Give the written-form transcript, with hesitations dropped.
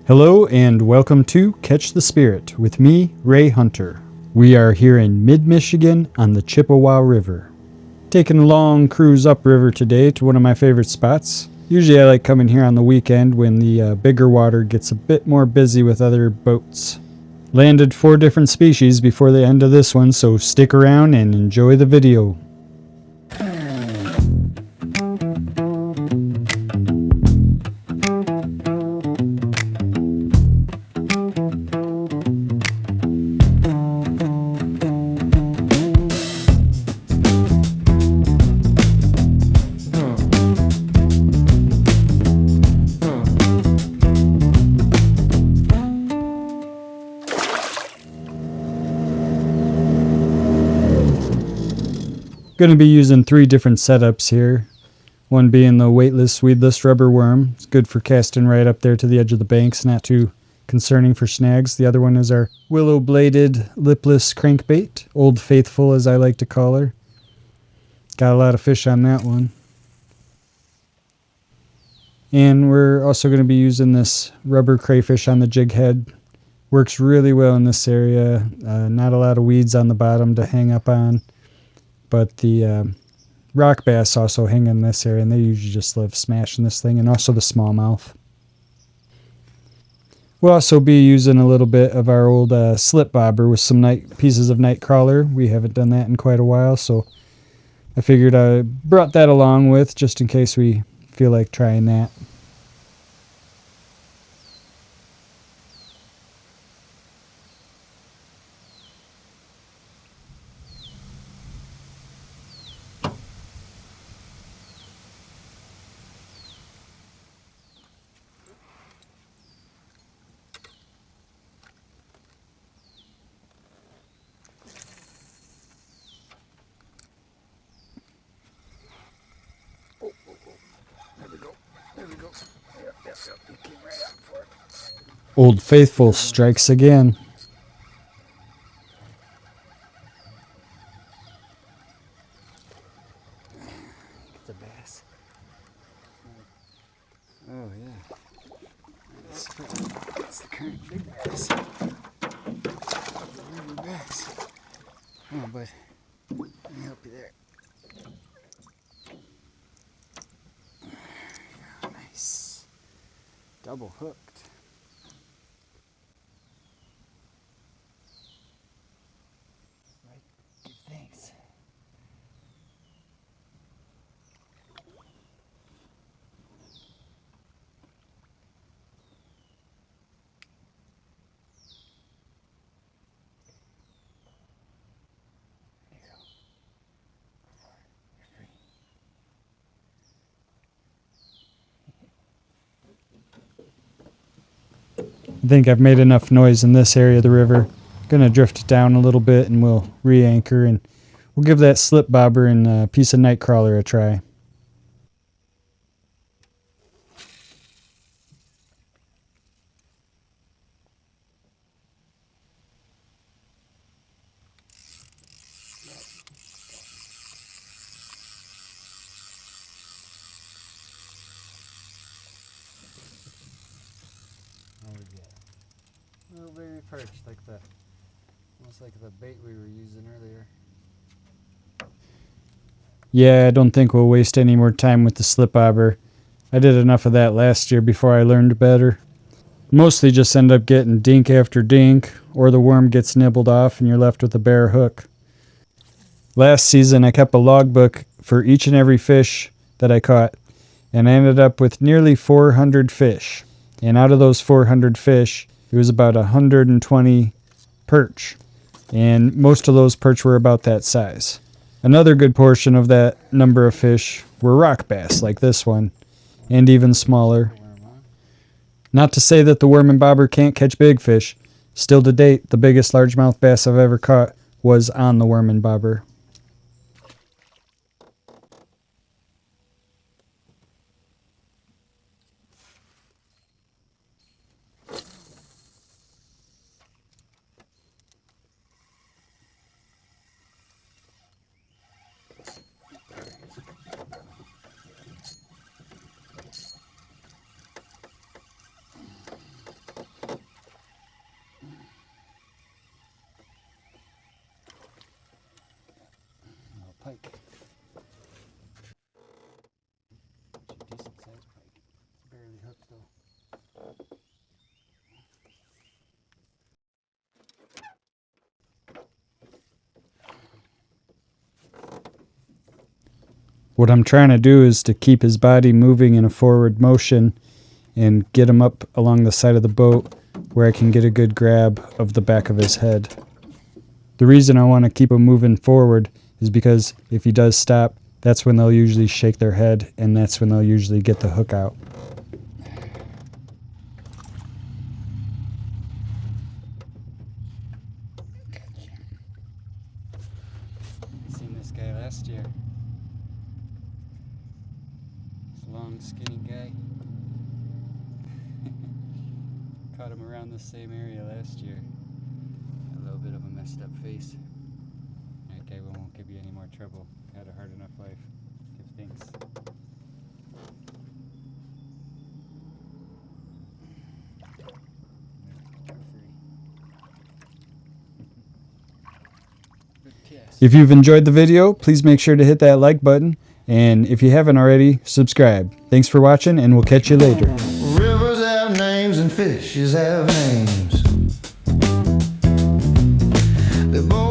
Hello and welcome to Catch the Spirit with me, Ray Hunter. We are here in mid-Michigan on the Chippewa River. Taking a long cruise upriver today to one of my favorite spots. Usually I like coming here on the weekend when the bigger water gets a bit more busy with other boats. Landed 4 different species before the end of this one, so stick around and enjoy the video. Going to be using 3 different setups here. One being the weightless, weedless rubber worm. It's good for casting right up there to the edge of the banks, not too concerning for snags. The other one is our willow-bladed, lipless crankbait, Old Faithful as I like to call her. Got a lot of fish on that one. And we're also going to be using this rubber crayfish on the jig head. Works really well in this area. Not a lot of weeds on the bottom to hang up on. But the rock bass also hang in this area, and they usually just love smashing this thing, and also the smallmouth. We'll also be using a little bit of our old slip bobber with some pieces of night crawler. We haven't done that in quite a while, so I figured I brought that along with just in case we feel like trying that. Old Faithful strikes again. It's a bass. Oh yeah. That's the current big bass. The river bass. Oh, but let me help you there. Nice. Double hooked. Right. Good thanks. There you go. You're free. I think I've made enough noise in this area of the river. Gonna drift down a little bit and we'll re-anchor, and we'll give that slip bobber and a piece of night crawler a try. There we go. Little baby perch, almost like the bait we were using earlier. Yeah, I don't think we'll waste any more time with the slip bobber. I did enough of that last year before I learned better. Mostly just end up getting dink after dink, or the worm gets nibbled off and you're left with a bare hook. Last season I kept a logbook for each and every fish that I caught, and I ended up with nearly 400 fish. And out of those 400 fish, it was about 120 perch. And most of those perch were about that size. Another good portion of that number of fish were rock bass, like this one, and even smaller. Not to say that the worm and bobber can't catch big fish. Still to date, the biggest largemouth bass I've ever caught was on the worm and bobber. pike. It's a decent sized pike. It's barely hooked though. What I'm trying to do is to keep his body moving in a forward motion and get him up along the side of the boat where I can get a good grab of the back of his head. The reason I want to keep him moving forward is because if he does stop, that's when they'll usually shake their head, and that's when they'll usually get the hook out. I seen this guy last year. This long, skinny guy. Caught him around the same area last year. A little bit of a messed up face. That guy won't give you any more trouble. Had a hard enough life. Give thanks. Good cast. If you've enjoyed the video, please make sure to hit that like button, and if you haven't already, subscribe. Thanks for watching, and we'll catch you later. Rivers have names and fishes have names. They're born